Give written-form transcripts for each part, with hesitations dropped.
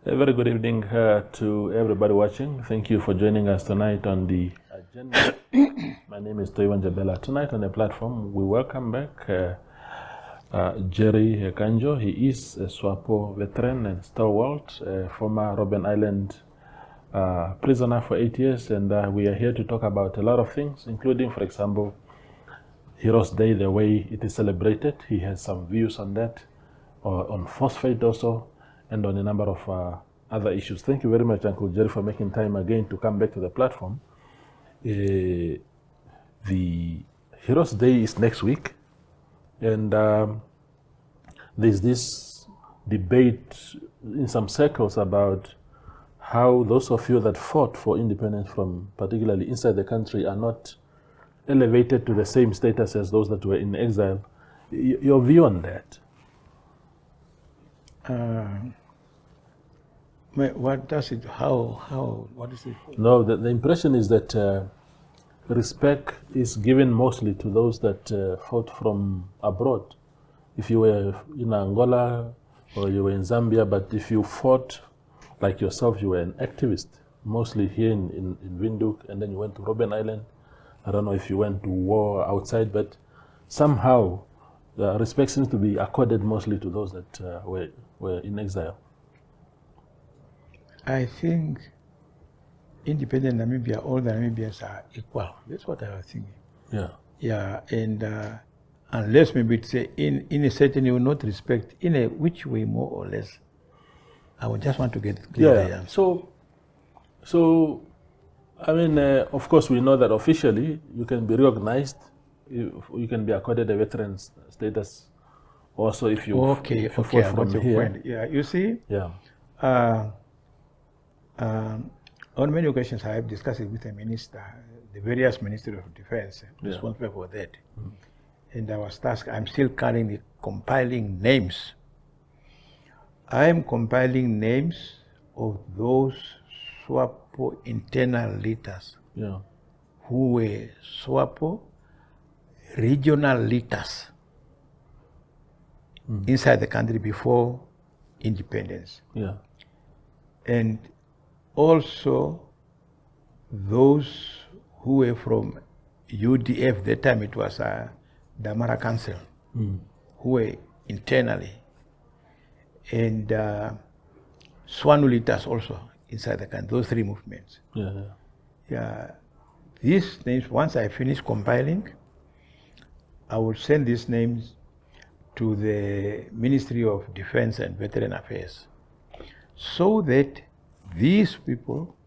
A very good evening to everybody watching. Thank you for joining us tonight on the agenda. My name is Toiwan Jabela. Tonight on the platform, we welcome back Jerry Ekandjo. He is a Swapo veteran and stalwart, former Robben Island prisoner for 8 years, and we are here to talk about a lot of things, including, for example, Heroes Day, the way it is celebrated. He has some views on that, on phosphate also, and on a number of other issues. Thank you very much, Uncle Jerry, for making time again to come back to the platform. The Heroes Day is next week, and there's this debate in some circles about how those of you that fought for independence from particularly inside the country are not elevated to the same status as those that were in exile. Your view on that? What does it, what is it? No, the impression is that respect is given mostly to those that fought from abroad. If you were in Angola or you were in Zambia, but if you fought like yourself, you were an activist, mostly here in Windhoek, and then you went to Robben Island. I don't know if you went to war outside, but somehow respect seems to be accorded mostly to those that were in exile. I think independent Namibia, all the Namibians are equal. That's what I was thinking. Yeah. Yeah, and unless maybe it's in a certain you will not respect, in a which way more or less. I would just want to get clear. Yeah. So, I mean, of course, we know that officially you can be recognized, you can be accorded a veteran's status. Also, if you fought from here. Point. Yeah, you see. Yeah. On many occasions, I have discussed it with the minister, the various Ministry of Defense responsible for that. Mm. And I was tasked, I'm still compiling names. I am compiling names of those Swapo internal leaders who were Swapo regional leaders inside the country before independence. Yeah. And also those who were from UDF, that time it was Damara Council, who were internally, and Swanulitas also inside the country, those three movements. Yeah. These names, once I finish compiling, I will send these names to the Ministry of Defense and Veteran Affairs, so that these people,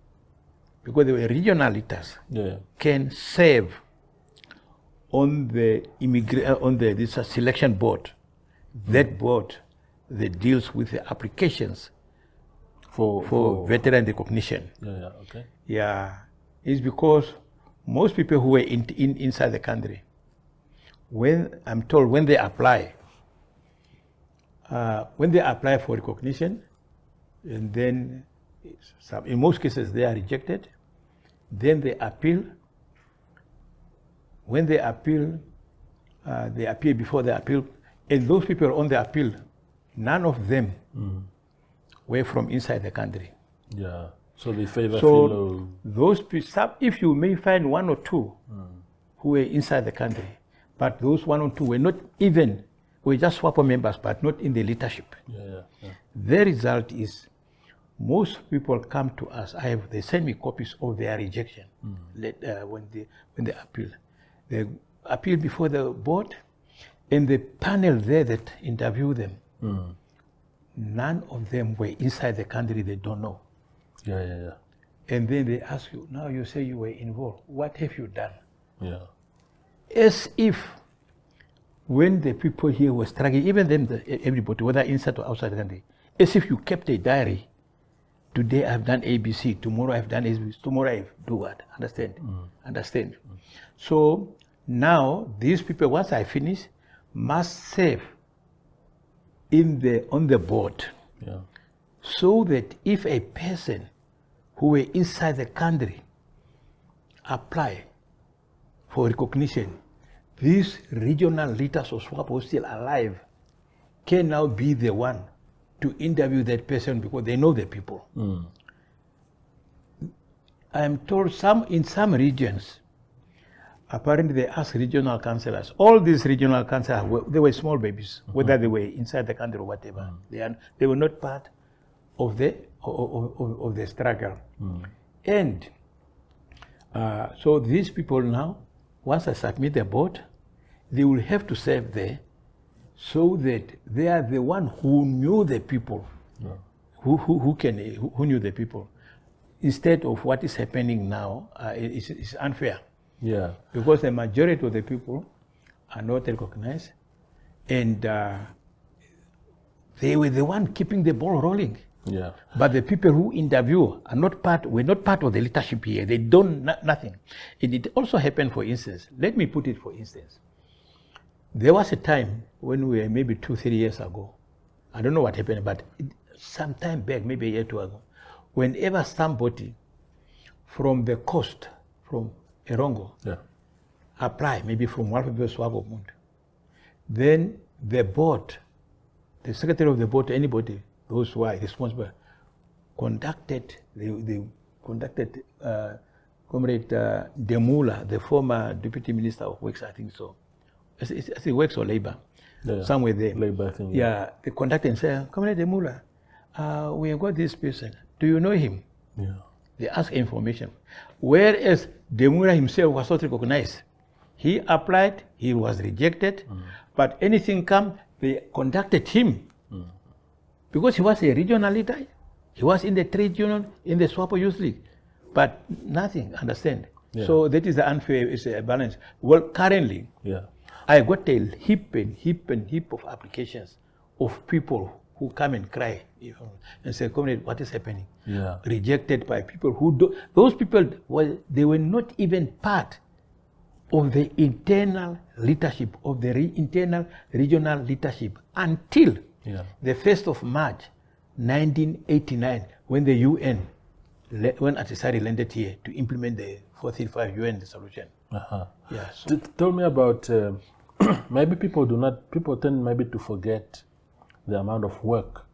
because they were regional leaders, can serve on the this selection board, that board that deals with the applications for veteran recognition. Okay. Yeah, it's because most people who were inside the country, when I'm told when they apply for recognition, and then in most cases they are rejected, then they appeal. When they appeal before the appeal, and those people on the appeal, none of them were from inside the country. Yeah, so they favor those people, if you may find one or two who were inside the country, but those one or two were not even, were just Swapo members, but not in the leadership. The result is most people come to us. They send me copies of their rejection when they appeal. They appeal before the board, and the panel there that interview them, none of them were inside the country. They don't know. And then they ask you, now you say you were involved. What have you done? As if when the people here were struggling, even them, everybody, whether inside or outside the country, as if you kept a diary. Today I've done ABC, tomorrow I've done ABC, tomorrow I do what? Understand? So now these people, once I finish, must serve on the board. So that if a person who were inside the country apply for recognition, these regional leaders of Swapo still alive can now be the one to interview that person because they know the people. I am told in some regions, apparently they ask regional councillors. All these regional councillors, they were small babies, whether they were inside the country or whatever. They were not part of the struggle. And so these people now, once I submit the board, they will have to serve there, so that they are the one who knew the people, who knew the people, instead of what is happening now. It's unfair. Yeah. Because the majority of the people are not recognized, and they were the one keeping the ball rolling. Yeah. But the people who interview were not part of the leadership here. They don't nothing. It also happened, for instance. Let me put it for instance. There was a time when we were maybe 2-3 years ago. I don't know what happened, but some time back, maybe a year or two ago, whenever somebody from the coast, from Erongo, apply, maybe from one of the Swapo, then the board, the secretary of the board, anybody, those who are responsible, conducted Comrade Demula, the former deputy minister of Works, I think so. It's Works or Labor, somewhere there. Labor, I think. Yeah, they conducted and said, Comrade Demula, we have got this person. Do you know him? Yeah. They asked information. Whereas Demura himself was not recognized. He applied, he was rejected, but anything come, they contacted him. Because he was a regional leader. He was in the trade union, in the Swapo Youth League, but nothing, understand? Yeah. So that is the unfair, it's a balance. Well, currently, I got a heap of applications of people who come and cry and say, Comrade, what is happening? Yeah. Rejected by people who do. Those people, they were not even part of the internal leadership, of the internal regional leadership until the 1st of March, 1989, when the UN, when Atisari landed here to implement the 435 UN resolution. Yeah, so. Tell me about, maybe people tend maybe to forget the amount of work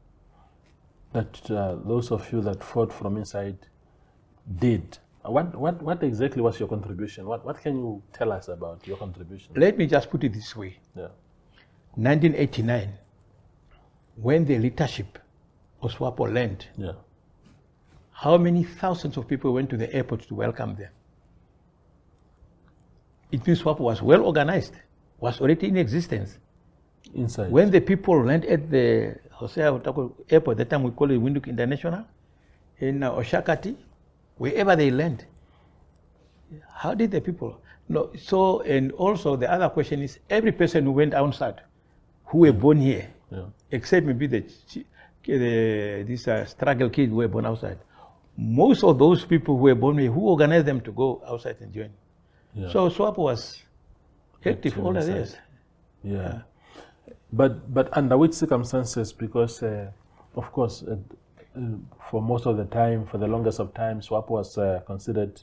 that those of you that fought from inside did. What exactly was your contribution? What can you tell us about your contribution? Let me just put it this way. 1989, when the leadership of Swapo landed, how many thousands of people went to the airport to welcome them? It means Swapo was well organized, was already in existence. Inside. When the people landed at the Jose Autako airport, that time we call it Windhoek International, in Oshakati, wherever they land, how did the people? No. So, and also the other question is, every person who went outside, who were born here, except maybe these struggle kids who were born outside, most of those people who were born here, who organized them to go outside and join? So Swapo was active all of this. But under which circumstances? Because of course, for most of the time, for the longest of time, Swapo was considered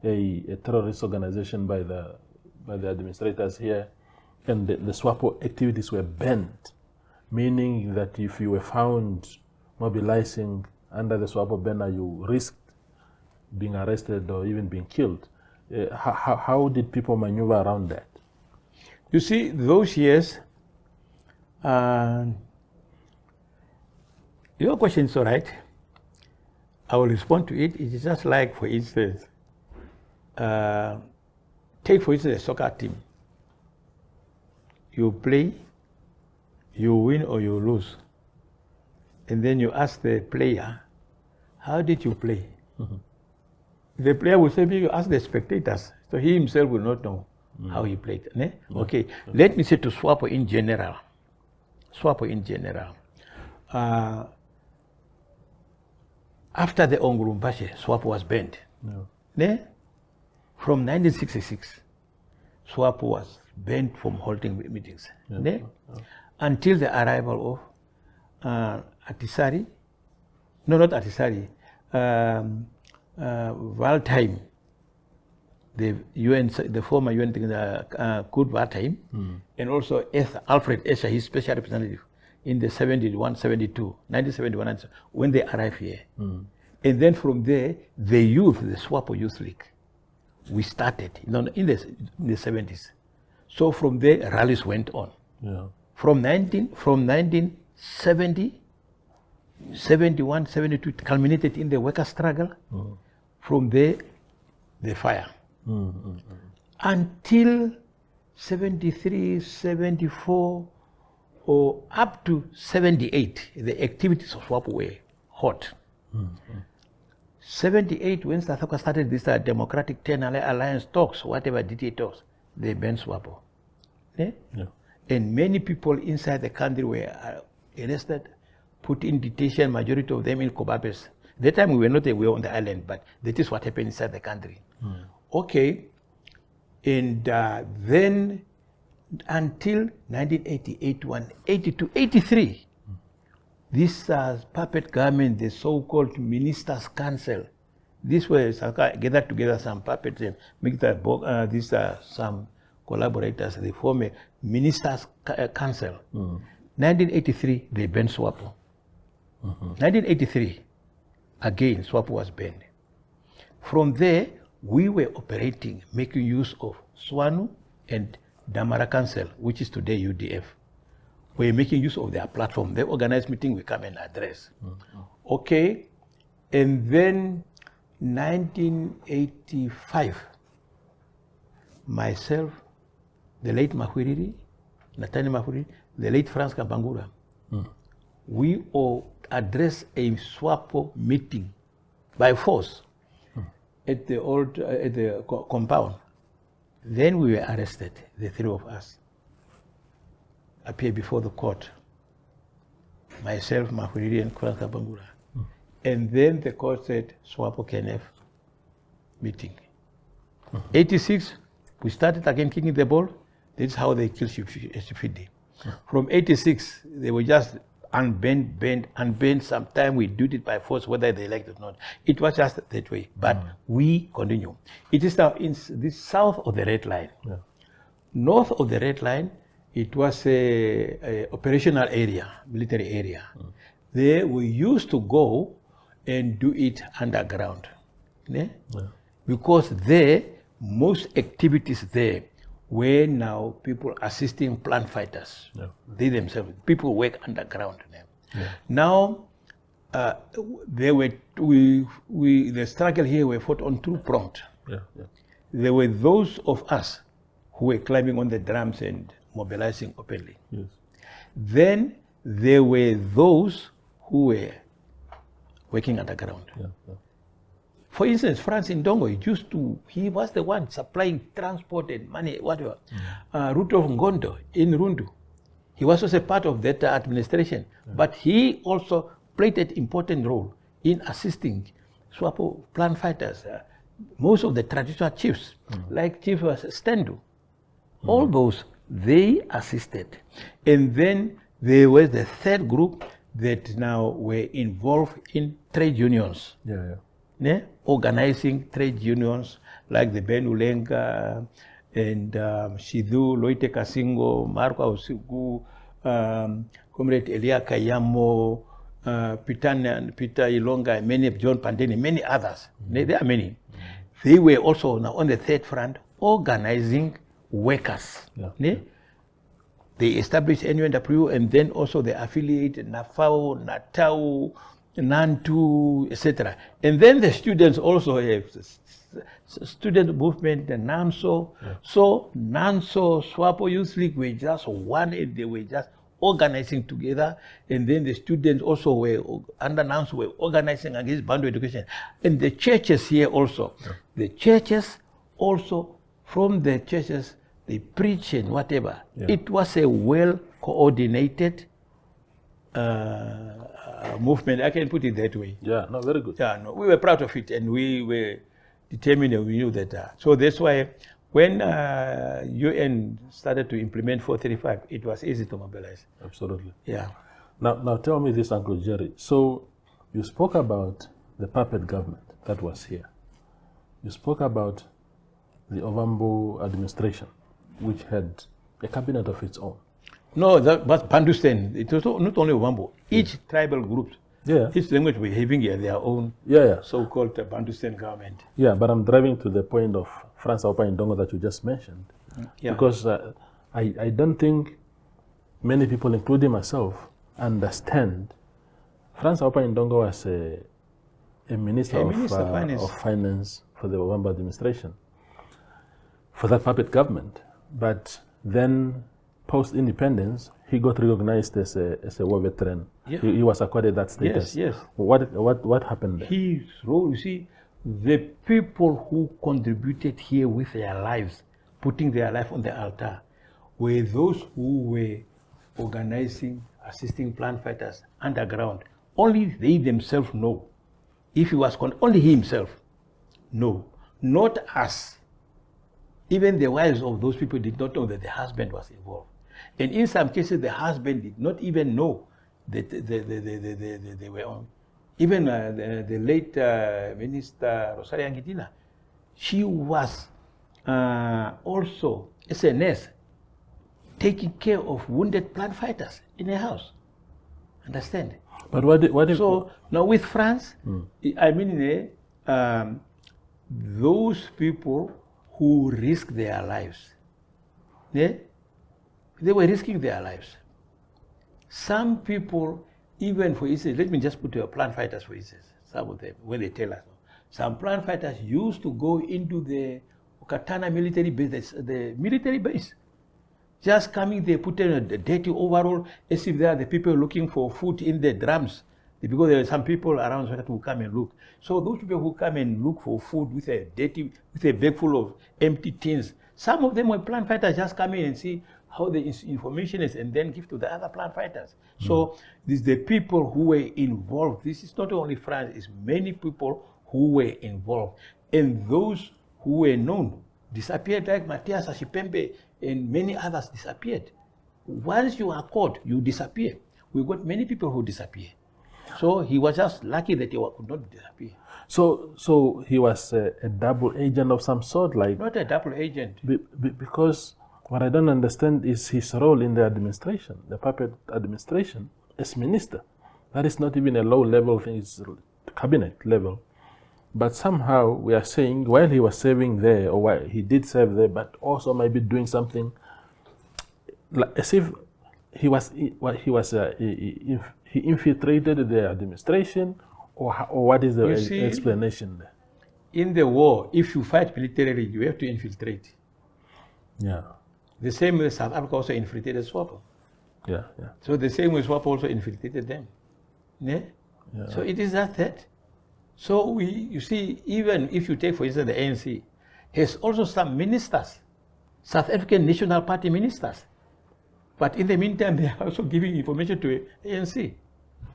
a terrorist organization by the administrators here, and the Swapo activities were banned, meaning that if you were found mobilizing under the Swapo banner, you risked being arrested or even being killed. How did people maneuver around that? You see, those years, your question is all right. I will respond to it. It is just like, for instance, take for instance a soccer team. You play, you win or you lose. And then you ask the player, how did you play? The player will say, you ask the spectators. So he himself will not know how he played. Okay, let me say to Swapo in general. After the Ongurumbashi, Swapo was banned. From 1966, Swapo was banned from holding meetings. Until the arrival of Atisari, no, not Atisari, Waldheim, the former UN, Kurt Waldheim, and also Alfred Escher, his special representative in the 1971, when they arrived here. And then from there, the youth, the Swapo Youth League, we started in the 70s. So from there, rallies went on. Yeah. From 1970, 71, 72, it culminated in the worker struggle. From there, the fire. Until 73, 74, or up to 78, the activities of Swapo were hot. 78, when South Africa started this Democratic 10 Alliance talks, whatever DTA talks, they banned Swapo. Yeah? And many people inside the country were arrested, put in detention, majority of them in Kobapes. That time we were not aware on the island, but that is what happened inside the country. Okay, and then until 1988, 82, 83, this puppet government, the so-called Ministers' Council, this was gathered together some puppets and make these some collaborators. They form a Ministers' Council. 1983, they banned Swapo. 1983, again, Swapo was banned. From there, we were operating, making use of SWANU and Damara Council, which is today UDF. We're making use of their platform. They organize meeting, we come and address. Okay, and then 1985, myself, the late Mahwiriri, Nathani Mahwiriri, the late Franz Kabangura, we all addressed a Swapo meeting by force at the old compound. Then we were arrested, the three of us, appeared before the court, myself, Mahwiriri, and Franz Kabangura. And then the court said, Swapo can have meeting. 86, we started again kicking the ball. This is how they killed Shifidi. From 86, they were just unbanned. Sometime we did it by force, whether they liked it or not. It was just that way, but we continue. It is now in the south of the red line. North of the red line, it was a operational area, military area. There we used to go and do it underground. Because there, most activities there were now people assisting plant fighters. They themselves, people work underground. Now, the struggle here were fought on two-pronged. There were those of us who were climbing on the drums and mobilizing openly. Then there were those who were working underground. For instance, Franz Ndongo, he was the one supplying transport and money, whatever. Rudolf Ngondo in Rundu, he was also part of that administration, but he also played an important role in assisting Swapo plant fighters. Most of the traditional chiefs, like Chief Stendu, all those, they assisted. And then there was the third group that now were involved in trade unions. Organizing trade unions like the Benulenga and Shidu, Loite Kasingo, Marco Ausigu, Comrade Elia Kayamo, Peter Ilonga, many of John Pandeni, many others. There are many. They were also now on the third front organizing workers. They established NUNW and then also the affiliate NAFAO, NATAU, NANTU, etc. And then the students also have student movement, the NAMSO. So NAMSO, Swapo Youth League were just one, and they were just organizing together. And then the students also were, under NAMSO, were organizing against boundary education. And the churches here also. The churches also, from the churches, they preach and whatever. It was a well-coordinated movement, I can put it that way. Very good. We were proud of it, and we were determined, and we knew that. So that's why when UN started to implement 435, it was easy to mobilize. Absolutely. Now tell me this, Uncle Jerry. So you spoke about the puppet government that was here. You spoke about the Ovambo administration, which had a cabinet of its own. No, that was Pandustan. It was not only Wambo. Each tribal group, each language were having their own so-called Pandustan government. Yeah, but I'm driving to the point of Frans Aupa Indongo that you just mentioned. Because I don't think many people, including myself, understand Frans Aupa Indongo was a minister of finance for the Wamba administration, for that puppet government. But then, post-independence, he got recognized as a war veteran. He was accorded that status. Yes. What happened there? His role, you see, the people who contributed here with their lives, putting their life on the altar, were those who were organizing, assisting plant fighters underground. Only they themselves know. If he was only he himself, no, not us. Even the wives of those people did not know that the husband was involved. And in some cases, the husband did not even know that they were on. Even the late Minister Rosaria Ngitina, she was also SNS, taking care of wounded plant fighters in her house. Understand? But what if so now with France, I mean, those people who risk their lives, they were risking their lives. Some people, even for instance, let me just put your plant fighters for instance, some of them, when they tell us, some plant fighters used to go into the Katana military base, the military base. Just coming, they put in a dirty overall, as if they are the people looking for food in the drums. Because there are some people around who come and look. So those people who come and look for food with a bag full of empty tins, some of them were plant fighters just come in and see how the information is and then give to the other plant fighters. So these the people who were involved. This is not only France, it's many people who were involved. And those who were known disappeared, like Matthias Ashipembe and many others disappeared. Once you are caught, you disappear. We got many people who disappear. So he was just lucky that he could not disappear. So he was a double agent of some sort, like not a double agent. Because what I don't understand is his role in the administration, the puppet administration, as minister. That is not even a low level thing; it's cabinet level. But somehow we are saying while he was serving there, or while he did serve there, but also maybe doing something, like, as if he infiltrated the administration, or what is the explanation there? In the war, if you fight militarily, you have to infiltrate. Yeah. The same way South Africa also infiltrated Swapo. Yeah. So the same way Swapo also infiltrated them. Yeah? So it is that. So you see, even if you take, for instance, the ANC, has also some ministers, South African National Party ministers. But in the meantime, they are also giving information to ANC.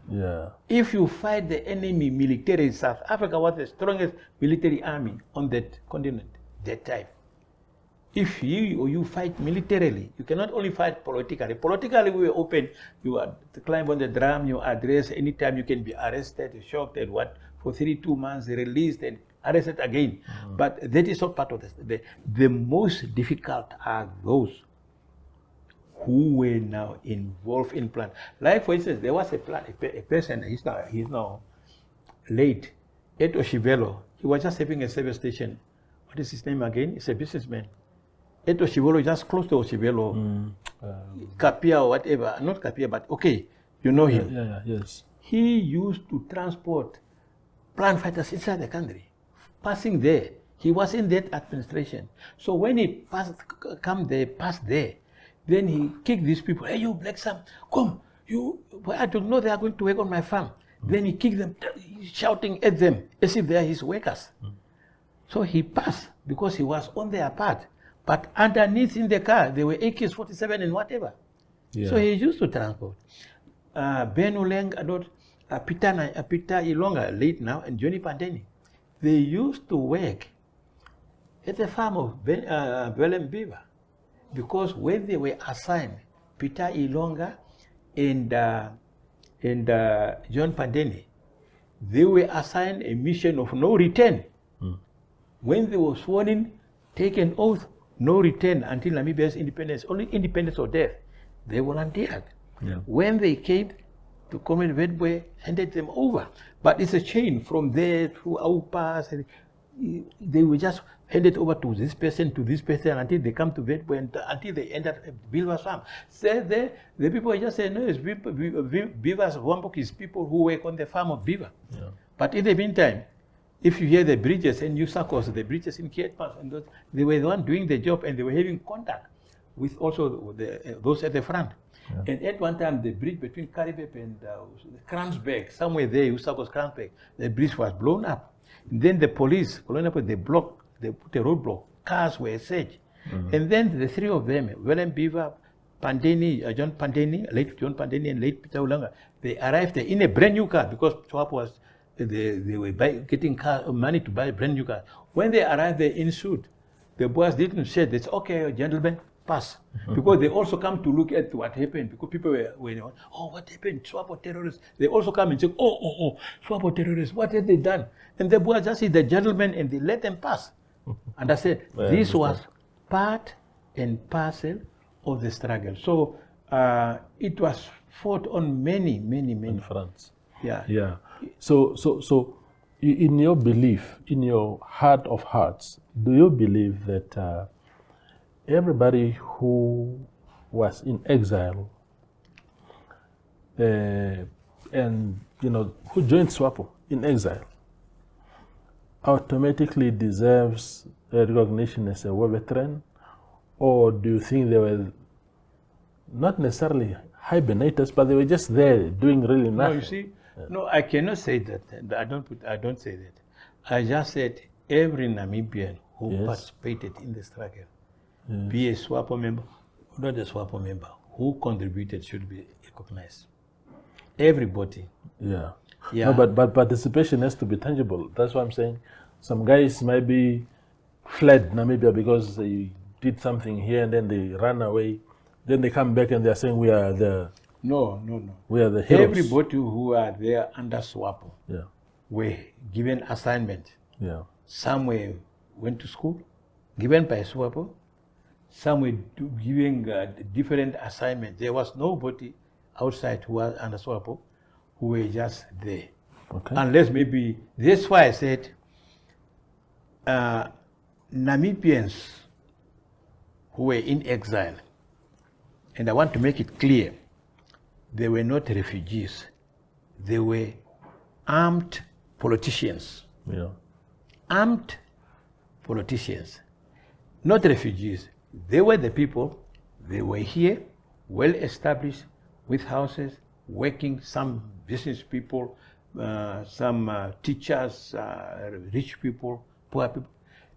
Yeah. If you fight the enemy military, South Africa was the strongest military army on that continent, that time. If you fight militarily, you cannot only fight politically. Politically, we were open. You are to climb on the drum, you address anytime you can be arrested, shocked, and what, for 32 months, released and arrested again. But that is not part of this. The most difficult are those who were now involved in plan. Like for instance, there was a person, he's now late, Ed Oshivelo. He was just having a service station. What is his name again? He's a businessman. Ed Oshivelo, just close to Oshivelo, Kapia or whatever. Not Kapia, but okay, you know him. Yes. He used to transport plant fighters inside the country, passing there. He was in that administration. So when he passed there, then he kicked these people. Hey, you Black Sam, come. I don't know they are going to work on my farm. Then he kicked them, shouting at them as if they are his workers. So he passed because he was on their part. But underneath in the car, there were AK-47 and whatever. Yeah. So he used to transport. Ben Uleng, Peter Ilonga, late now, and Johnny Pandeni, they used to work at the farm of Willem Beaver. Because when they were assigned, Peter Ilonga and John Pandeni, they were assigned a mission of no return. When they were sworn in, take an oath, no return until Namibia's independence, only independence or death. They volunteered. Yeah. When they came, the Comrade Vedwe handed them over. But it's a chain from there to Aupas. And they were just handed over to this person until they come to Vedwe and until they end at Beaver's farm. So the people just say, no, it's Beaver's Wambok is people who work on the farm of Beaver. Yeah. But in the meantime, if you hear the bridges and New Sakos, the bridges in Kietpas, and those, they were the one doing the job, and they were having contact with also those at the front. Yeah. And at one time, the bridge between Karibep and Kransberg, somewhere there, New Sakos, Kransberg, the bridge was blown up. And then the police, they put a roadblock, cars were searched. And then the three of them, Willem Beaver, Pandeni, John Pandeni, late John Pandeni and late Peter Ulanga, they arrived there in a brand new car because Swapo was they were getting money to buy a brand new car. When they arrived there in suit, the boys didn't say, "It's okay, gentlemen, pass," because they also come to look at what happened. Because people were, "Oh, what happened? Swapo terrorists." They also come and say, "Oh, Swapo terrorists, what have they done?" And the boys just said, "The gentlemen," and they let them pass. And I said, this was part and parcel of the struggle. So it was fought on many fronts. Yeah. Yeah. So, in your belief, in your heart of hearts, do you believe that everybody who was in exile and who joined Swapo in exile automatically deserves a recognition as a war veteran, or do you think they were not necessarily hibernators, but they were just there doing really nothing? No, you see. No, I cannot say that. I don't say that. I just said every Namibian who participated in the struggle, be a Swapo member, not a Swapo member, who contributed should be recognized. Everybody. Yeah. No, but participation has to be tangible. That's what I'm saying. Some guys might be fled Namibia because they did something here and then they ran away. Then they come back and they're saying we are the... No. We are the heroes. Everybody who are there under Swapo were given assignment. Yeah. Some went to school, given by Swapo. Some were giving different assignments. There was nobody outside who was under Swapo who were just there. Okay. Unless maybe, that's why I said Namibians who were in exile, and I want to make it clear, they were not refugees. They were armed politicians. Yeah. Armed politicians, not refugees. They were the people, they were here, well established, with houses, working, some business people, some teachers, rich people, poor people.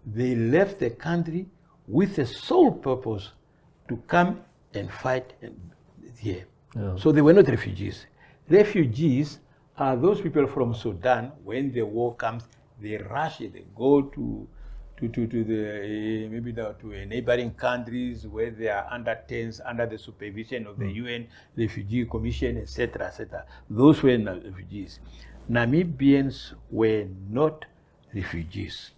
They left the country with the sole purpose to come and fight here. Yeah. So they were not refugees. Refugees are those people from Sudan. When the war comes, they rush it. They go to neighboring countries where they are under tents, under the supervision of the UN Refugee Commission, etc., etc. Those were refugees. Namibians were not refugees.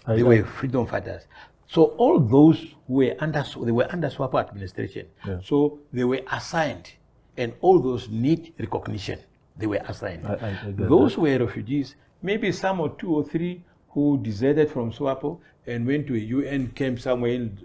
They were freedom fighters. So all those who were under Swapo administration. Yeah. So they were assigned, and all those need recognition. They were assigned. Those who were refugees, maybe some or two or three who deserted from Swapo and went to a UN camp somewhere in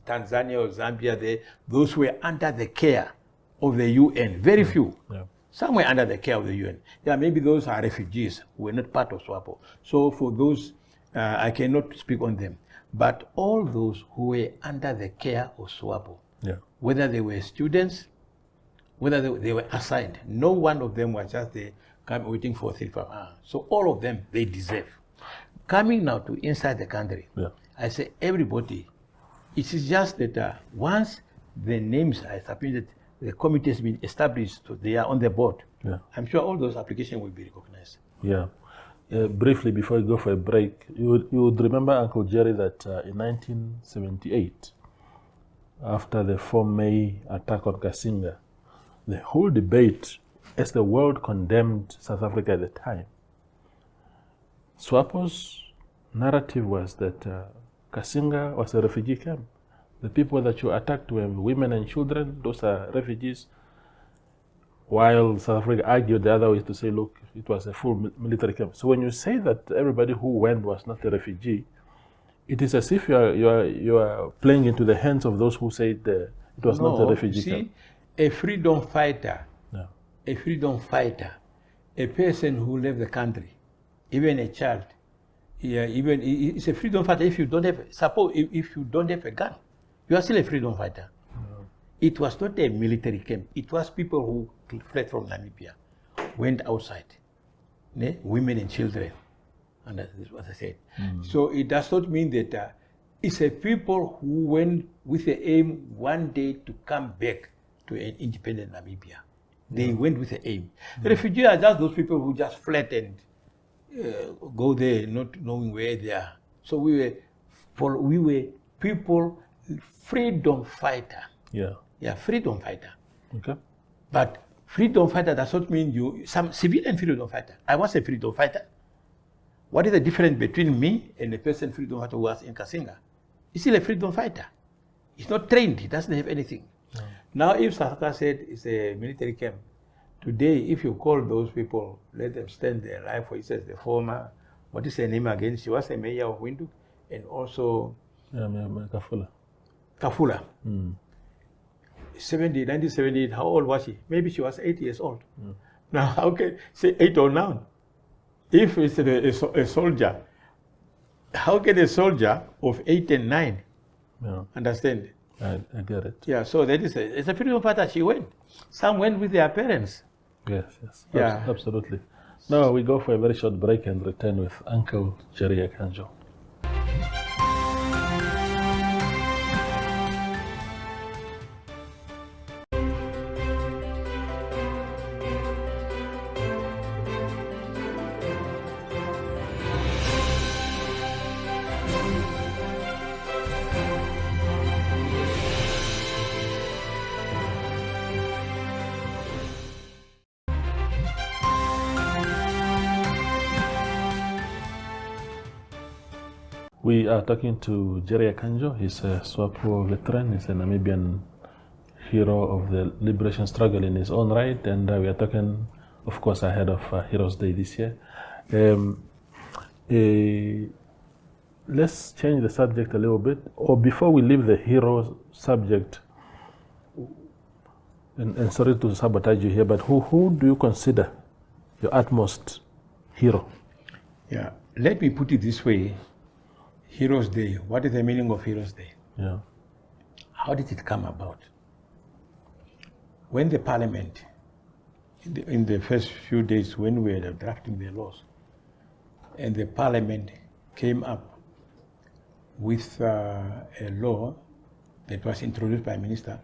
Tanzania or Zambia there, those were under the care of the UN, very few. Yeah. Some were under the care of the UN. Yeah, maybe those are refugees who were not part of Swapo. So for those, I cannot speak on them. But all those who were under the care of Swapo, whether they were students, whether they were assigned, no one of them was just there waiting for 3-5 hours. So all of them, they deserve. Coming now to inside the country, I say everybody, it is just that once the names are submitted, the committee has been established, so they are on the board. Yeah. I'm sure all those applications will be recognized. Yeah. Briefly, before we go for a break, you would remember, Uncle Jerry, that in 1978, after the 4 May attack on Kasinga, the whole debate, as the world condemned South Africa at the time, Swapo's narrative was that Kasinga was a refugee camp. The people that you attacked were women and children. Those are refugees. While South Africa argued the other way to say, look, it was a full military camp. So when you say that everybody who went was not a refugee, it is as if you are playing into the hands of those who said it was not a refugee camp. A freedom fighter, Yeah. a freedom fighter, a person who left the country, even a child, even it's a freedom fighter. If you don't have, suppose if you don't have a gun, you are still a freedom fighter. No. It was not a military camp. It was people who fled from Namibia, went outside, women and children, and that is what I said. So it does not mean that it's a people who went with the aim one day to come back to an independent Namibia. They went with the aim. The refugees are just those people who just fled and go there not knowing where they are. So we were people, freedom fighter. Yeah, freedom fighter. Okay. But freedom fighter does not mean some civilian freedom fighter. I was a freedom fighter. What is the difference between me and a person freedom fighter who was in Kasinga? He's still a freedom fighter. He's not trained. He doesn't have anything. Now, if South Africa said it's a military camp, today, if you call those people, let them stand their life, for instance, the former, what is her name again? She was a mayor of Windhoek, and also Kafula. 1978, how old was she? Maybe she was 8 years old. Now, how can say 8 or 9? If it's a soldier, how can a soldier of 8 and 9 understand? I get it. Yeah, so that is it's a freedom fighter. She went. Some went with their parents. Yes. Yeah. Absolutely. Now we go for a very short break and return with Uncle Jerry Ekandjo. We are talking to Jerry Ekandjo. He's a Swapo veteran. He's a Namibian hero of the liberation struggle in his own right. And we are talking, of course, ahead of Heroes Day this year. Let's change the subject a little bit. Or before we leave the hero subject, and sorry to sabotage you here, but who do you consider your utmost hero? Yeah, let me put it this way. Heroes Day. What is the meaning of Heroes Day? Yeah. How did it come about? When the Parliament, in the first few days when we were drafting the laws, and the Parliament came up with a law that was introduced by a minister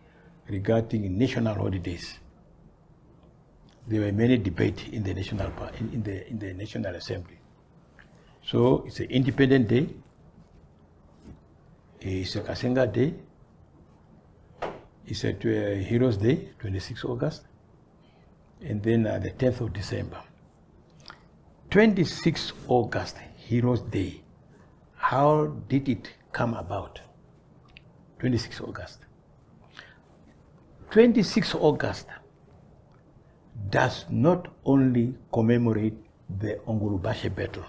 regarding national holidays. There were many debates in the in the National Assembly. So it's an Independent Day. It's a Kasenga Day. It's a Heroes Day, 26 August. And then the 10th of December. 26 August, Heroes Day. How did it come about? 26 August. 26 August does not only commemorate the Ongurubashe battle.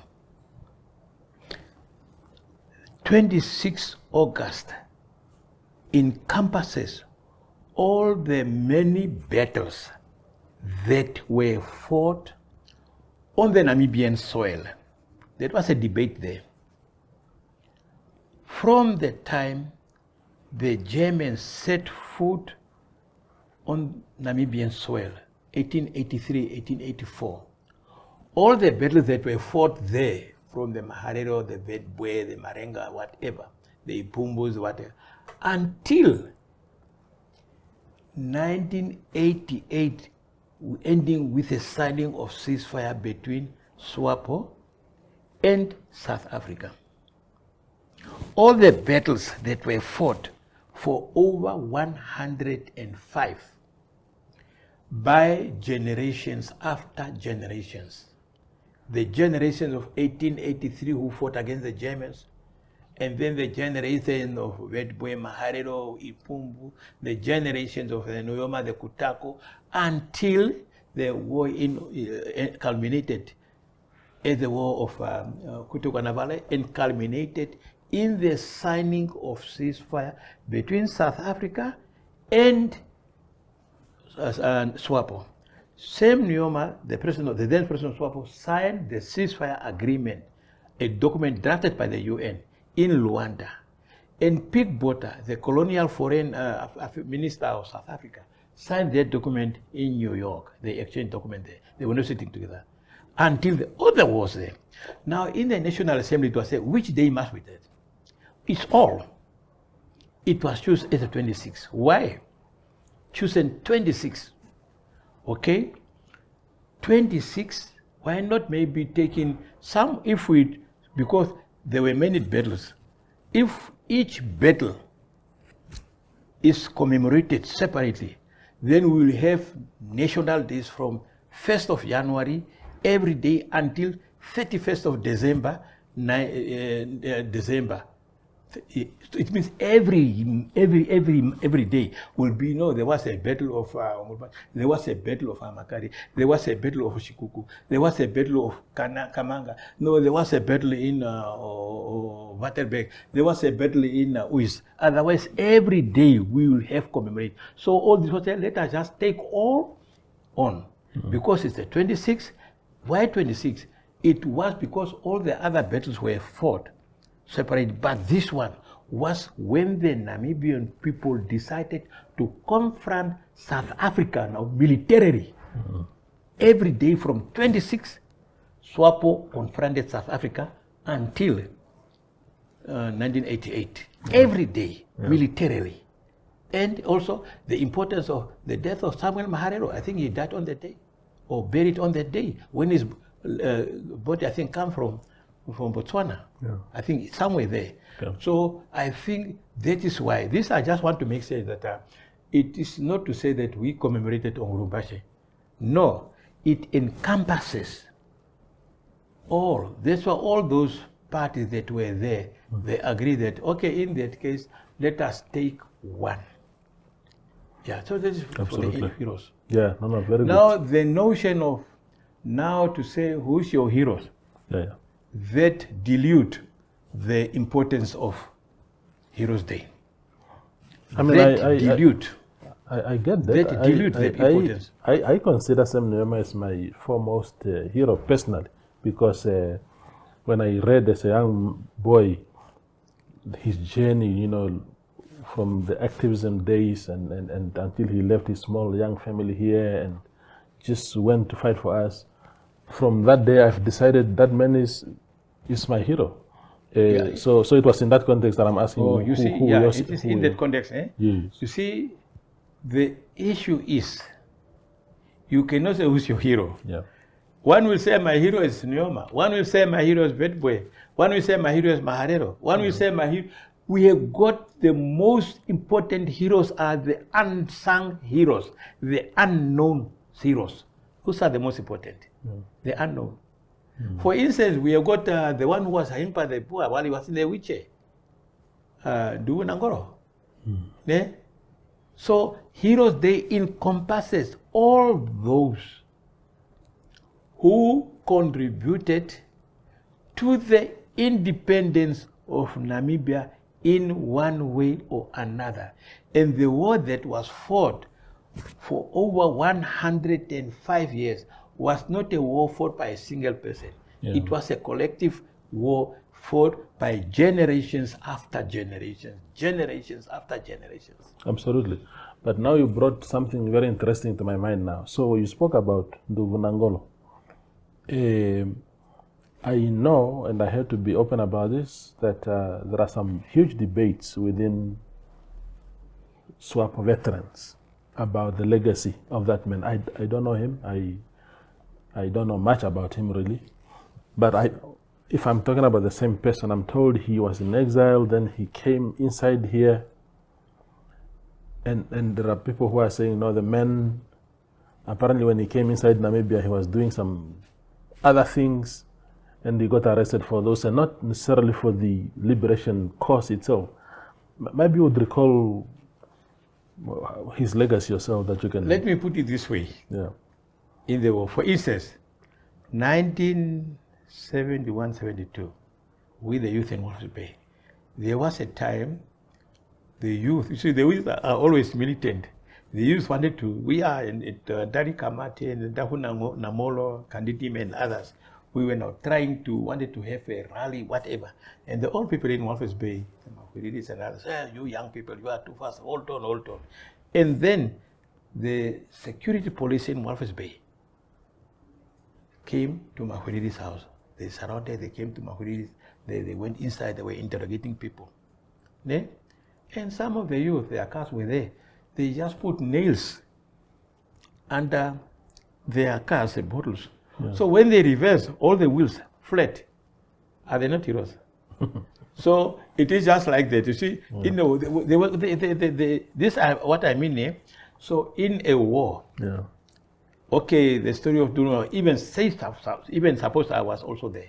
26 August encompasses all the many battles that were fought on the Namibian soil. There was a debate there. From the time the Germans set foot on Namibian soil, 1883, 1884, all the battles that were fought there, from the Maharero, the Vedbwe, the Marenga, whatever, the Ipumbus, whatever, until 1988, ending with a signing of ceasefire between Swapo and South Africa. All the battles that were fought for over 105 by generations after generations. The generations of 1883 who fought against the Germans, and then the generation of Wetboy, Maharero, Ipumbu, the generations of the Nuyoma, the Kutako, until the war culminated at the war of Kutukanavale and culminated in the signing of ceasefire between South Africa and Swapo. Same Nyoma, the then president of Swapo, signed the ceasefire agreement, a document drafted by the UN in Luanda. And Pete Botha, the colonial foreign minister of South Africa, signed that document in New York. They exchanged document there. They were not sitting together until the other was there. Now, in the National Assembly, it was said, which day must we do? It's all. It was chosen as a 26. Why? Chosen 26. Okay? 26, why not maybe taking some, because there were many battles. If each battle is commemorated separately, then we will have national days from 1st of January every day until 31st of December. It means every day will be, there was a battle of there was a battle of Amakari, there was a battle of Shikuku, there was a battle of Kamanga, there was a battle in Waterberg, there was a battle in Uis. Otherwise, every day we will have commemorate. So all this was, let us just take all on, because it's the 26th. Why 26? It was because all the other battles were fought separate, but this one was when the Namibian people decided to confront South Africa now militarily. Every day from 26, Swapo confronted South Africa until 1988. Every day, militarily. And also the importance of the death of Samuel Maharero. I think he died on that day, or buried on that day, when his body, I think, come from Botswana. I think somewhere there. So I think that is why. This I just want to make sure that it is not to say that we commemorated on Lubumbashi. No, it encompasses all. That's why all those parties that were there, they agree that, okay, in that case, let us take one. Yeah, so this is for the heroes. Yeah, very good. Now, the notion of now to say who's your heroes, that dilute the importance of Heroes Day. I mean, I get that. That dilute the importance. I consider Sam Nujoma as my foremost hero personally, because when I read as a young boy his journey, from the activism days and until he left his small young family here and just went to fight for us. From that day, I've decided that man is my hero. So it was in that context that I'm asking. Oh, you see, it is in that context. Yes. You see, the issue is, you cannot say who's your hero. Yeah. One will say my hero is Nyoma. One will say my hero is Wetboy. One will say my hero is Maharero. One will say my hero. We have got the most important heroes are the unsung heroes, the unknown heroes. Whose are the most important? The unknown. For instance, we have got the one who was Himpa the poor while he was in the wheelchair, Dubu Nangoro. So Heroes Day encompasses all those who contributed to the independence of Namibia in one way or another. And the war that was fought for over 105 years was not a war fought by a single person. It was a collective war fought by generations after generations, generations after generations. Absolutely. But now you brought something very interesting to my mind now. So you spoke about Nduvu Nangolo. I know, and I have to be open about this, that there are some huge debates within Swapo veterans about the legacy of that man. I don't know him. I don't know much about him really. But if I'm talking about the same person, I'm told he was in exile, then he came inside here. And there are people who are saying, no, the man, apparently when he came inside Namibia, he was doing some other things. and he got arrested for those, and not necessarily for the liberation cause itself. Maybe you would recall his legacy yourself that you can... Let me put it this way. Yeah. In the war, for instance, 1971-72, with the youth in Walvis Bay, there was a time the youth, you see, the youth are always militant. The youth wanted to, we are in Dari Kamate and Dahu Namolo, Kanditim and others, we were now wanted to have a rally, whatever. And the old people in Walvis Bay, we did this and others, you young people, you are too fast, hold on, hold on. And then the security police in Walvis Bay came to Mahuridi's house. They surrounded, they came to Mahuridi's, they went inside, they were interrogating people. Then, and some of the youth, their cars were there. They just put nails under their cars, the bottles. Yeah. So when they reverse, all the wheels flat. Are they not heroes? So it is just like that. You see, you know, this is what I mean. Eh? So in a war, okay, the story of Duno, even say stuff, even suppose I was also there.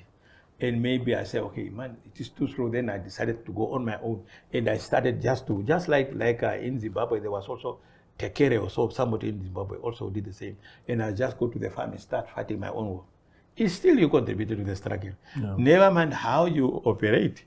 And maybe I said, okay, man, it is too slow. Then I decided to go on my own. And I started just like in Zimbabwe, there was also Tekere or so, somebody in Zimbabwe also did the same. And I just go to the farm and start fighting my own war. It's still you contributed to the struggle. Yeah. Never mind how you operate.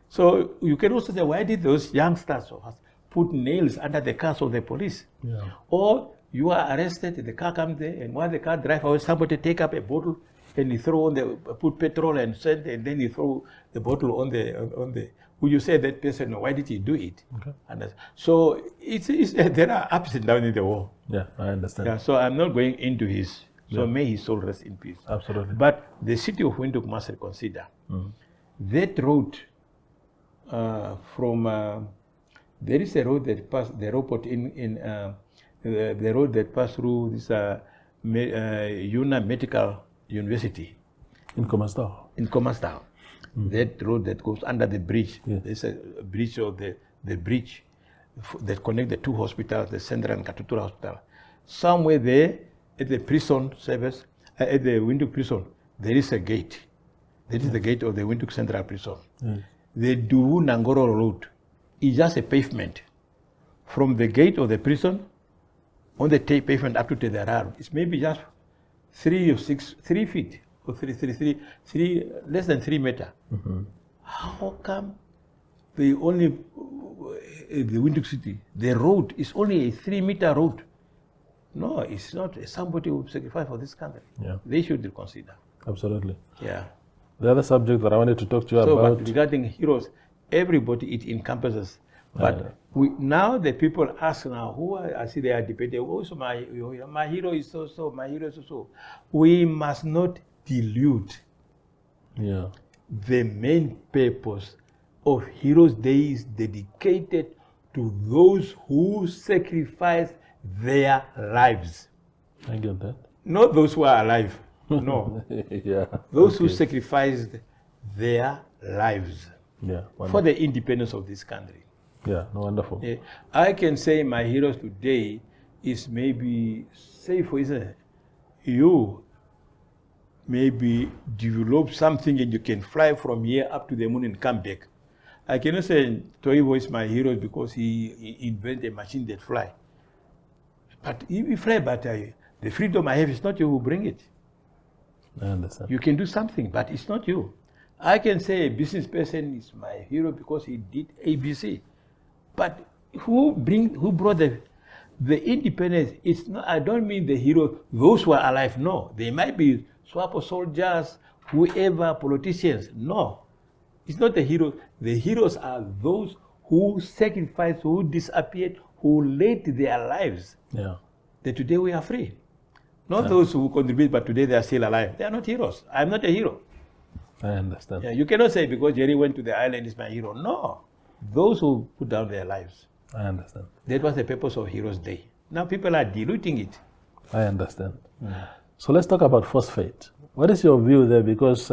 So you can also say, why did those youngsters of us put nails under the cars of the police? Yeah. Or you are arrested, the car comes there, and while the car drives away, somebody take up a bottle and you throw on put petrol and sand, and then you throw the bottle on the. Would you say that person? Why did he do it? Okay. And so there are ups and downs in the war. Yeah, I understand. Yeah, so I'm not going into his. So may his soul rest in peace. Absolutely. But the city of Windhoek must consider that road from. There is a road that passed the airport the road that passed through this Una Medical University in Komastau. In Komastau, that road that goes under the bridge. Yes. There's a bridge of the bridge that connect the two hospitals, the Sendra and Katutura Hospital. Somewhere there, at the prison service, at the Windhoek prison, there is a gate. That is the gate of the Windhoek Central Prison. The Duwu Nangoro Road is just a pavement. From the gate of the prison, on the pavement up to Tederar, it's maybe just 3 feet, or three, less than 3 meters. How come the Windhoek city, the road is only a 3-meter road? No, it's not. Somebody who sacrificed for this country. Yeah. They should consider. Absolutely. Yeah. The other subject that I wanted to talk to you about. But regarding heroes, everybody it encompasses. But now the people ask now, who are, I see they are debating, oh, so my hero is so, my hero is so. We must not dilute the main purpose of Heroes Day is dedicated to those who sacrifice their lives. I get that. Not those who are alive. No. Those who sacrificed their lives for the independence of this country. Yeah, no, wonderful. I can say my heroes today is maybe, say for instance, you maybe develop something and you can fly from here up to the moon and come back. I cannot say Toivo is my hero because he invented a machine that fly. But he fly, but the freedom I have is not you who bring it. I understand. You can do something, but it's not you. I can say a business person is my hero because he did ABC. But who brought the independence? It's not. I don't mean the hero, those who are alive. No, they might be Swapo soldiers, whoever, politicians. No, it's not the hero. The heroes are those who sacrificed, who disappeared, who laid their lives. Yeah. That today we are free. Not those who contribute, but today they are still alive. They are not heroes. I'm not a hero. I understand. Yeah, you cannot say because Jerry went to the island is my hero. No. Those who put down their lives. I understand. That was the purpose of Heroes Day. Now people are diluting it. I understand. So let's talk about phosphate. What is your view there? Because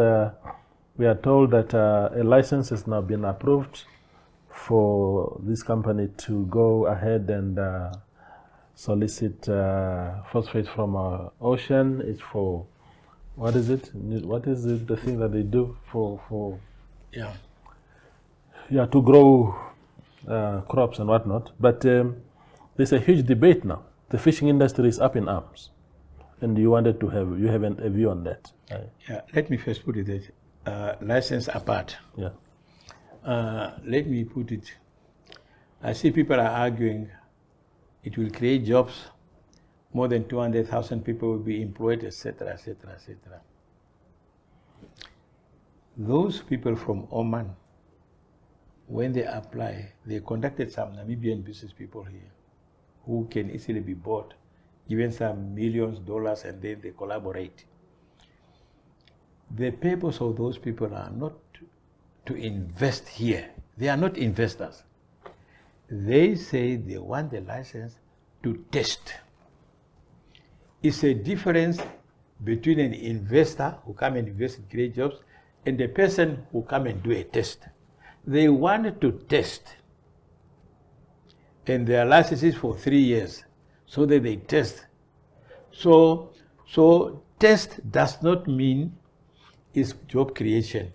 we are told that a license has now been approved for this company to go ahead and solicit phosphate from our ocean. It's for What is it? What is it, the thing that they do for to grow crops and whatnot? But there's a huge debate now. The fishing industry is up in arms, and you have a view on that. Yeah, let me first put it that license apart. Yeah. Let me put it. I see people are arguing it will create jobs. More than 200,000 people will be employed, etc., etc., etc. Those people from Oman, when they apply, they contacted some Namibian business people here who can easily be bought, given some millions of dollars, and then they collaborate. The purpose of those people are not to invest here. They are not investors. They say they want the license to test. It's a difference between an investor who come and invest in great jobs and the person who come and do a test. They want to test, and their license is for 3 years, so that they test. So test does not mean it's job creation.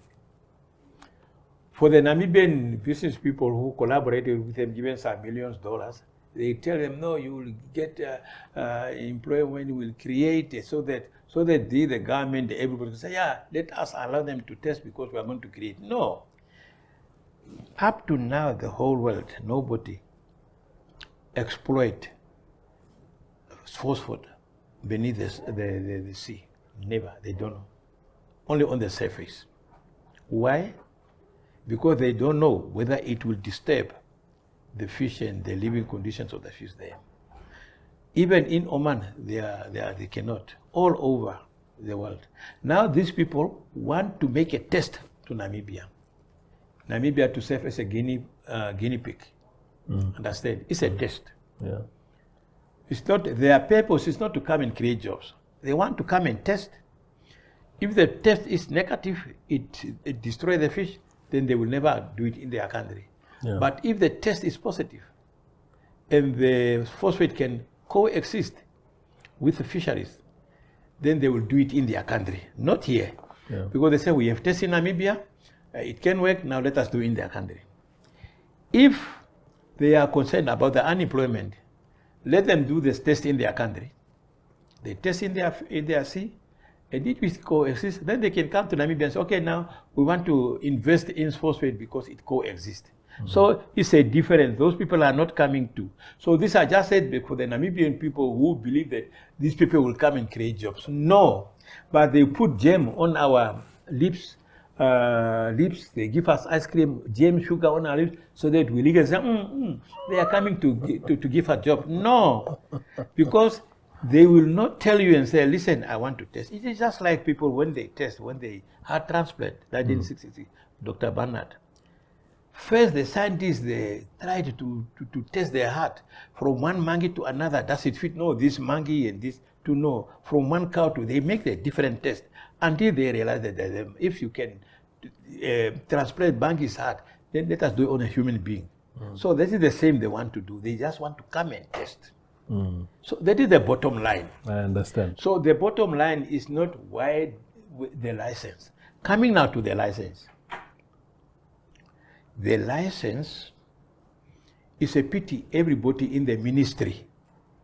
For the Namibian business people who collaborated with them, given some millions of dollars, they tell them, no, you will get employment, will create it so that the government, everybody will say, yeah, let us allow them to test because we are going to create. No. Up to now, the whole world, nobody exploit phosphate beneath the sea. Never. They don't know. Only on the surface. Why? Because they don't know whether it will disturb the fish and the living conditions of the fish there. Even in Oman, they cannot. All over the world. Now these people want to make a test to Namibia. Namibia to serve as a guinea pig. Understand? It's a test. Yeah. It's not their purpose is not to come and create jobs. They want to come and test. If the test is negative, it destroys the fish, then they will never do it in their country. Yeah. But if the test is positive and the phosphate can coexist with the fisheries, then they will do it in their country, not here. Yeah. Because they say, we have tested in Namibia, it can work, now let us do it in their country. If they are concerned about the unemployment, let them do this test in their country. They test in their sea, and if it coexists, then they can come to Namibia and say, okay, now we want to invest in phosphate because it coexists. So it's a difference. Those people are not coming to. So these are just said for the Namibian people who believe that these people will come and create jobs. No, but they put jam on our lips. They give us ice cream, jam, sugar on our lips, so that we can say, they are coming to give us job. No, because they will not tell you and say, listen, I want to test. It is just like people when they test, when they heart transplant, 1966, Dr. Barnard. First, the scientists, they tried to test their heart from one monkey to another. Does it fit? No, this monkey and this to know. From one cow to, they make the different tests until they realize that if you can transplant monkey's heart, then let us do it on a human being. So this is the same they want to do. They just want to come and test. So that is the bottom line. I understand. So the bottom line is not why the license. Coming now to the license. The license is a pity everybody in the Ministry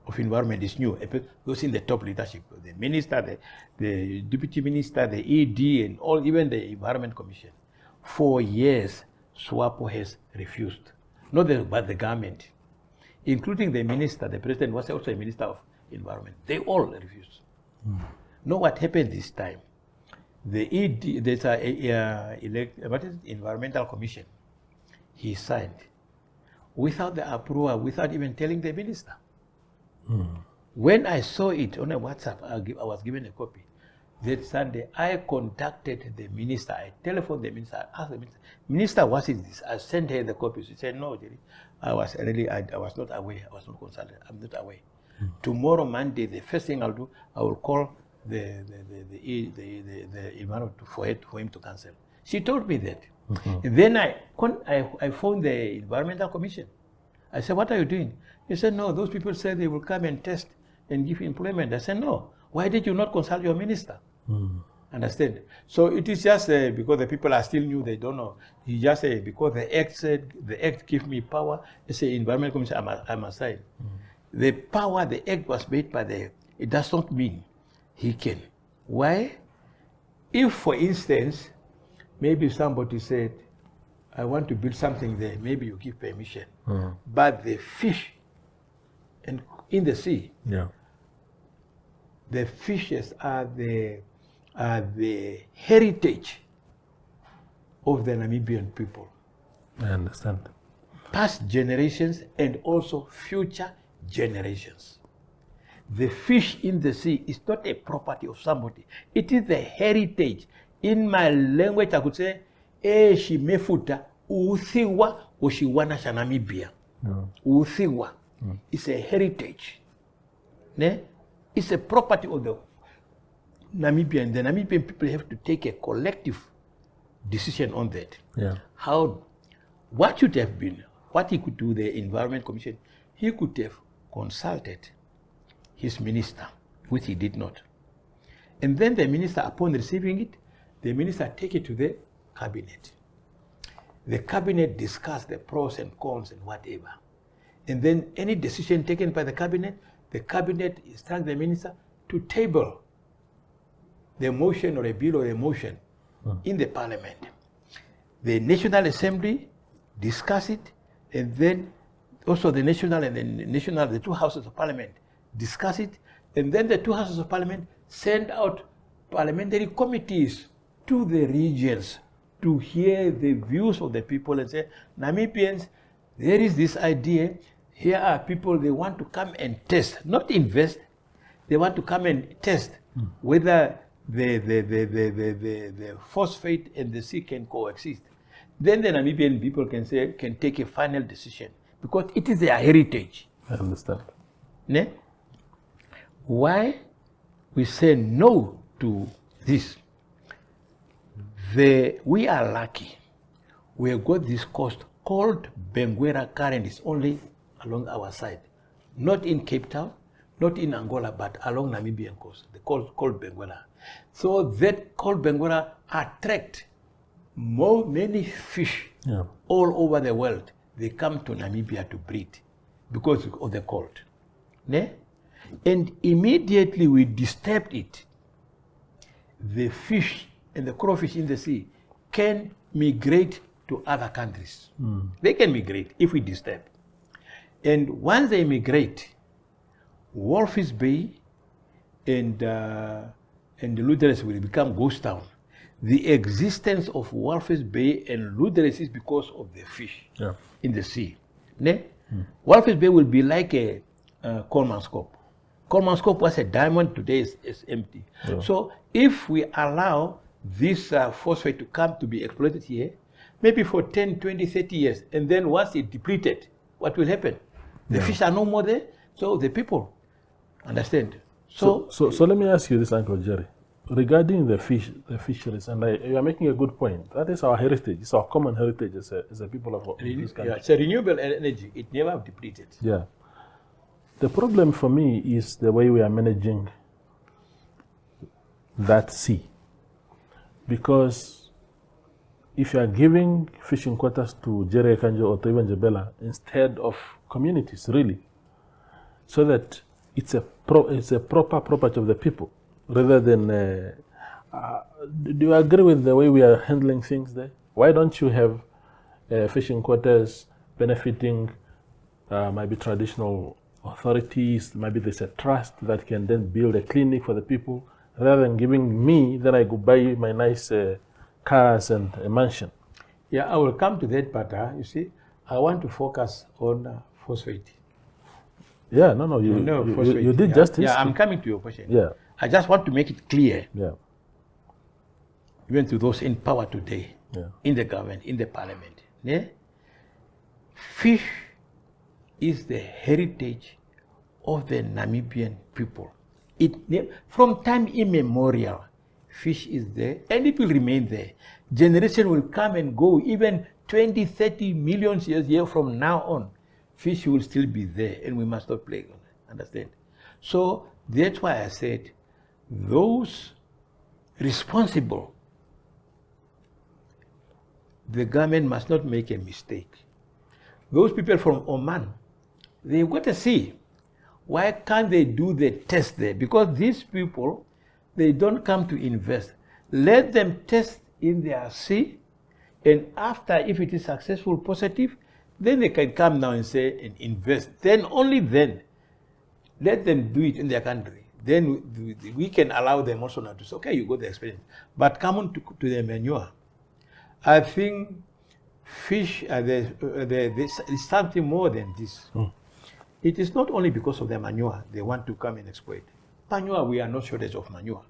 of Environment is new. Those in the top leadership, the minister, the deputy minister, the ED, and all, even the Environment Commission. For years, Swapo has refused. But the government, including the minister, the president was also a minister of environment. They all refused. Know what happened this time? The ED, there's Environmental Commission. He signed without the approval, without even telling the minister. When I saw it on a WhatsApp, I was given a copy. That Sunday, I contacted the minister. I telephoned the minister. I asked the minister, Minister, what is this? I sent her the copy. She said, no, Jerry, I was not aware. I was not consulted. I'm not aware. Tomorrow, Monday, the first thing I'll do, I will call the environment for him to cancel. She told me that. And then I phoned the Environmental Commission. I said, what are you doing? He said, no, those people said they will come and test and give employment. I said, no. Why did you not consult your minister? Understand? So it is just because the people are still new, they don't know. He just say because the act said, the act give me power. It's the Environment Commission, I must say. The power, the act was made by the, it does not mean he can. Why? If, for instance, maybe somebody said, I want to build something there, maybe you give permission. But the fish in the sea, the fishes are the heritage of the Namibian people. I understand. Past generations and also future generations. The fish in the sea is not a property of somebody. It is the heritage. In my language, I could say, shimefuta uthiwa oshiwana sha Namibia. Uthiwa is a heritage. Ne? It's a property of the Namibian. The Namibian people have to take a collective decision on that. What should have been, what he could do, the Environment Commission, he could have consulted his minister, which he did not. And then the minister, upon receiving it, the minister take it to the cabinet. The cabinet discuss the pros and cons and whatever. And then any decision taken by the cabinet instruct the minister to table the motion or a bill or a motion in the parliament. The National Assembly discuss it, and then also the national and the two houses of parliament discuss it, and then the two houses of parliament send out parliamentary committees to the regions to hear the views of the people and say, Namibians, there is this idea, here are people, they want to come and test, not invest, they want to come and test whether the phosphate and the sea can coexist. Then the Namibian people can take a final decision because it is their heritage. I understand. Ne? Why we say no to this? We are lucky. We have got this coast called Benguela Current. It's only along our side, not in Cape Town, not in Angola, but along Namibian coast, the called Benguela. So that called Benguela attract many fish all over the world. They come to Namibia to breed because of the cold. Ne? And immediately we disturbed it. The fish and the crawfish in the sea can migrate to other countries. They can migrate if we disturb. And once they migrate, Walvis Bay and the Luderes will become ghost town. The existence of Walvis Bay and Luderes is because of the fish in the sea. Ne? Walvis Bay will be like a Coleman's Cove. Coleman's Cove was a diamond, today is empty. So if we allow this phosphate to come to be exploited here, maybe for 10, 20, 30 years, and then once it's depleted, what will happen? The fish are no more there, so the people understand. So let me ask you this, Uncle Jerry. Regarding the fisheries, and you are making a good point. That is our heritage. It's our common heritage as a people of this country. It's a renewable energy. It never depleted. Yeah. The problem for me is the way we are managing that sea. Because if you are giving fishing quotas to Jerry Ekandjo or to even Jebela instead of communities, really, so that it's a proper property of the people, rather than, do you agree with the way we are handling things there? Why don't you have fishing quotas benefiting maybe traditional authorities? Maybe there's a trust that can then build a clinic for the people, rather than giving me, then I go buy my nice cars and a mansion. Yeah, I will come to that, but you see, I want to focus on phosphate. Yeah, no, you did justice. Yeah, I'm coming to your question. Yeah. I just want to make it clear, Yeah. even to those in power today, in the government, in the parliament. Yeah? Fish is the heritage of the Namibian people. From time immemorial, fish is there, and it will remain there. Generation will come and go, even 20, 30 million years from now on, fish will still be there, and we must not play on it. Understand? So that's why I said, those responsible, the government must not make a mistake. Those people from Oman, they've got to see, why can't they do the test there? Because these people, they don't come to invest. Let them test in their sea, and after, if it is successful, positive, then they can come now and say and invest. Then, only then, let them do it in their country. Then we can allow them also now to say, okay, you got the experience. But come on to the manure. I think fish, there's something more than this. It is not only because of the manure they want to come and exploit. Manure, we are not shortage of manure.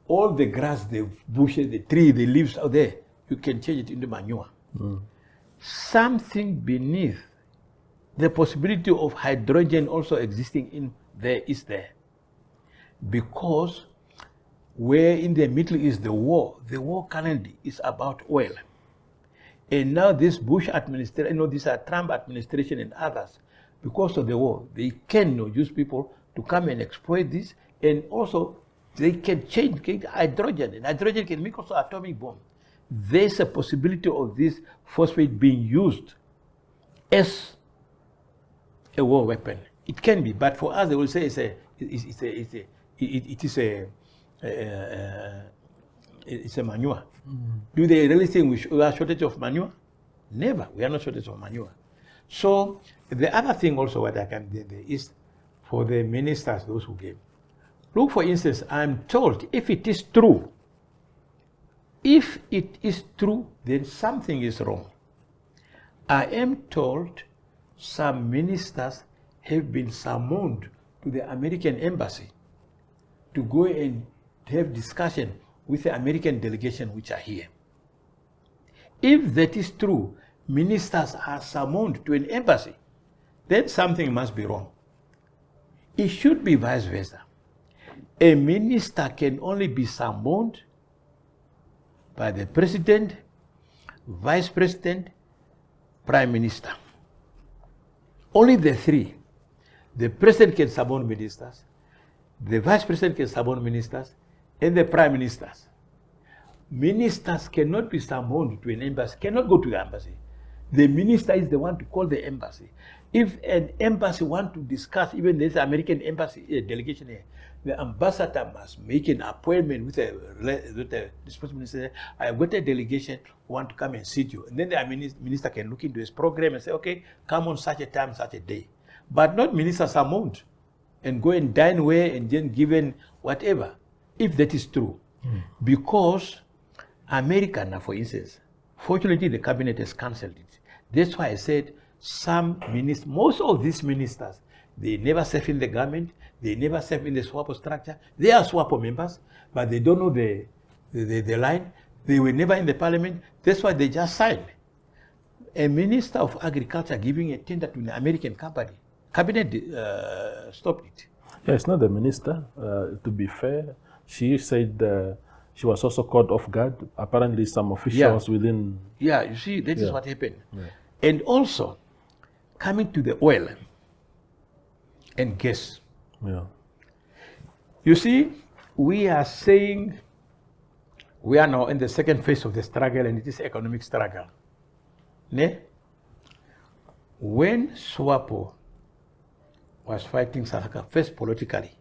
All the grass, the bushes, the tree, the leaves out there, you can change it into manure. Something beneath the possibility of hydrogen also existing in there is there. Because where in the Middle East the war currently is about oil. And now this Bush administration, these are Trump administration and others, because of the war, they can use people to come and exploit this, and also they can change hydrogen, and hydrogen can make also atomic bomb. There's a possibility of this phosphate being used as a war weapon. It can be, but for us, they will say it's a manure. Do they really think we are shortage of manure? Never. We are not shortage of manure. So the other thing also what I can do is for the ministers, those who gave. Look, for instance, I'm told if it is true, then something is wrong. I am told some ministers have been summoned to the American embassy to go and have discussion with the American delegation which are here. If that is true, ministers are summoned to an embassy, then something must be wrong. It should be vice versa. A minister can only be summoned by the president, vice president, prime minister. Only the three. The president can summon ministers, the vice president can summon ministers, and the prime ministers. Ministers cannot be summoned to an embassy, cannot go to the embassy. The minister is the one to call the embassy. If an embassy wants to discuss, even there's an American embassy delegation here, the ambassador must make an appointment with the responsible minister. I've got a delegation who want to come and see you. And then the minister can look into his program and say, okay, come on such a time, such a day. But not ministers summoned and go and dine where and then given whatever, if that is true. Because America now, for instance, fortunately the cabinet has cancelled it. That's why I said most of these ministers, they never serve in the government, they never serve in the Swapo structure. They are Swapo members, but they don't know the line. They were never in the parliament. That's why they just signed. A minister of agriculture giving a tender to an American company. Cabinet stopped it. Yeah, it's not the minister. To be fair, she said she was also caught off guard. Apparently, some officials within. Yeah, you see, that is what happened. And also, coming to the oil and gas. You see, we are saying we are now in the second phase of the struggle, and it is economic struggle. When Swapo was fighting South Africa, first politically,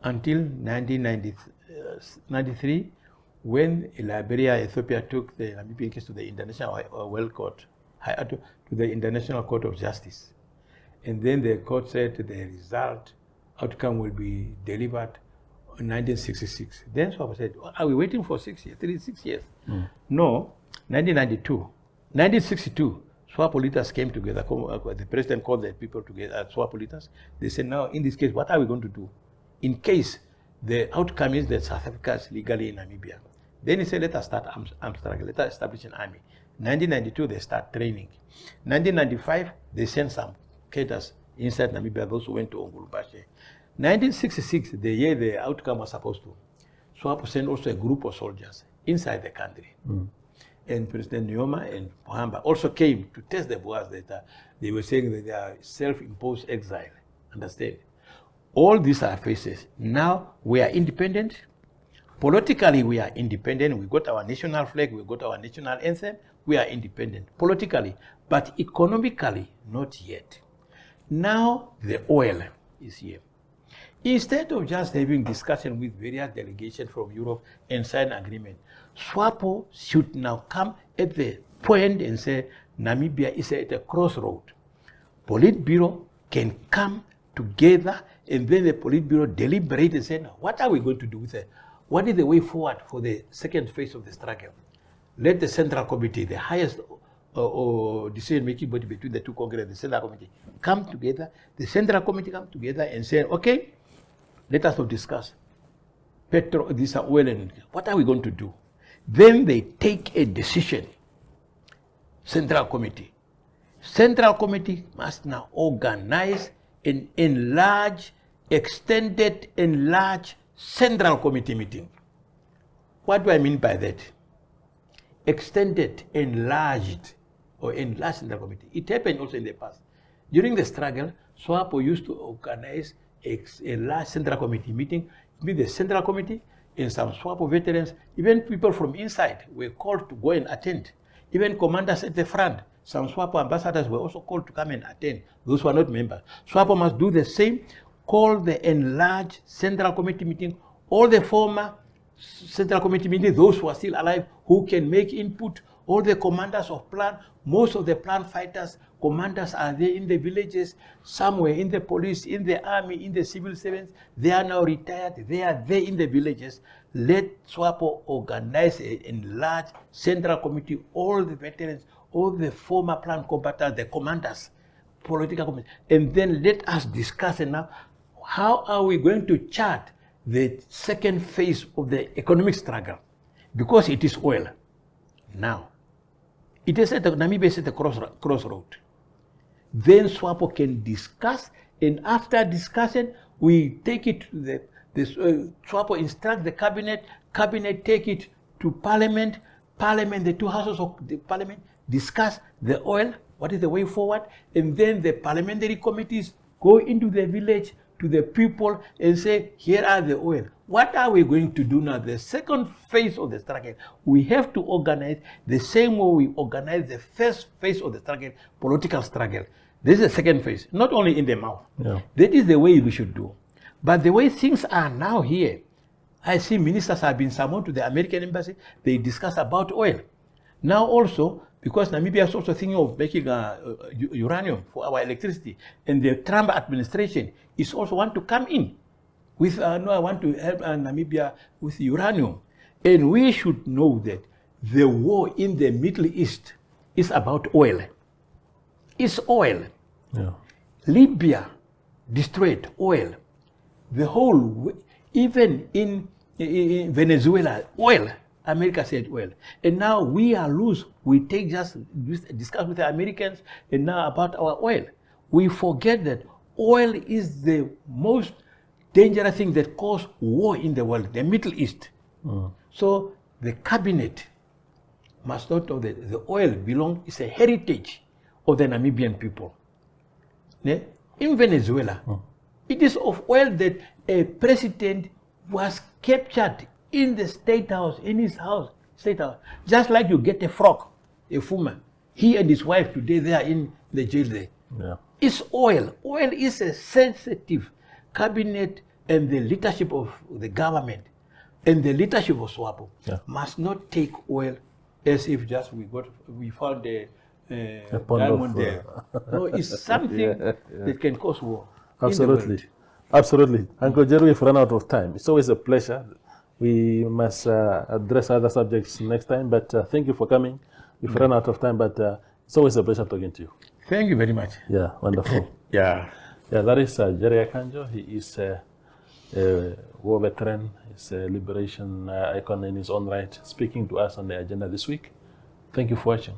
until 1993, when Liberia, Ethiopia took the Namibian case to the International World Court, to the International Court of Justice. And then the court said the outcome will be delivered in 1966. Then Swapo said, are we waiting for 6 years, 36 years? No, 1962, Swapo leaders came together. The president called the people together, Swapo leaders. They said, now in this case, what are we going to do? In case the outcome is that South Africa is legally in Namibia. Then he said, let us start armed struggle, let us establish an army. 1992, they start training. 1995, they sent some cadres inside Namibia, those who went to Ongulubashe. 1966, the year the outcome was supposed to, Swapo sent also a group of soldiers inside the country. And President Nyoma and Pohamba also came to test the Boers that they were saying that they are self-imposed exile. Understand? All these are phases. Now we are independent. Politically, we are independent. We got our national flag. We got our national anthem. We are independent politically, but economically, not yet. Now the oil is here. Instead of just having discussion with various delegations from Europe and sign agreement, Swapo should now come at the point and say Namibia is at a crossroad. Politburo can come together, and then the Politburo deliberate and say, now, what are we going to do with it? What is the way forward for the second phase of the struggle? Let the Central Committee, the highest decision-making body between the two Congress, the Central Committee, come together. The Central Committee come together and say, okay, let us not discuss this oil and what are we going to do? Then they take a decision. Central Committee. Central Committee must now organize an enlarged, extended, enlarged Central Committee meeting. What do I mean by that? Extended, enlarged, or enlarged Central Committee. It happened also in the past. During the struggle, Swapo used to organize a large Central Committee meeting. With the Central Committee and some Swapo veterans, even people from inside were called to go and attend. Even commanders at the front, some Swapo ambassadors were also called to come and attend. Those who are not members. Swapo must do the same, call the enlarged Central Committee meeting, all the former Central Committee meeting, those who are still alive, who can make input, all the commanders of plan, most of the plan fighters, commanders are there in the villages, somewhere in the police, in the army, in the civil servants. They are now retired. They are there in the villages. Let Swapo organize an enlarged Central Committee, all the veterans, all the former plan combatants, the commanders, political committees, and then let us discuss now how are we going to chart the second phase of the economic struggle, because it is oil. Now, it is at the Namibia is at the crossroad. Then Swapo can discuss, and after discussion, we take it to Swapo instruct the cabinet, cabinet take it to parliament, the two houses of the parliament discuss the oil, what is the way forward, and then the parliamentary committees go into the village to the people and say, here are the oil. What are we going to do now? The second phase of the struggle, we have to organize the same way we organize the first phase of the struggle, political struggle. This is the second phase, not only in the mouth. Yeah. That is the way we should do. But the way things are now here, I see ministers have been summoned to the American embassy, they discuss about oil. Now also, because Namibia is also thinking of making uranium for our electricity, and the Trump administration is also want to come in with, no, I want to help Namibia with uranium. And we should know that the war in the Middle East is about oil. It's oil. Yeah. Libya destroyed oil. The whole, even in Venezuela, oil. America said oil. And now we are loose. We take just discuss with the Americans and now about our oil. We forget that oil is the most dangerous thing that causes war in the world, the Middle East. So the cabinet must not know that the oil is a heritage of the Namibian people. In Venezuela, it is of oil that a president was captured in the State House, in his house, State House. Just like you get a frog, a Fuma. He and his wife today, they are in the jail there. Yeah. It's oil. Oil is a sensitive cabinet, and the leadership of the government and the leadership of Swapo must not take oil as if just we found a diamond there. No, it's something that can cause war. Absolutely. Absolutely. Uncle Jerry, we've run out of time. It's always a pleasure. We must address other subjects next time, but thank you for coming. We've run out of time, but it's always a pleasure talking to you. Thank you very much. Yeah, wonderful. Yeah, that is Jerry Ekandjo. He is a war veteran. He's a liberation icon in his own right, speaking to us on the agenda this week. Thank you for watching.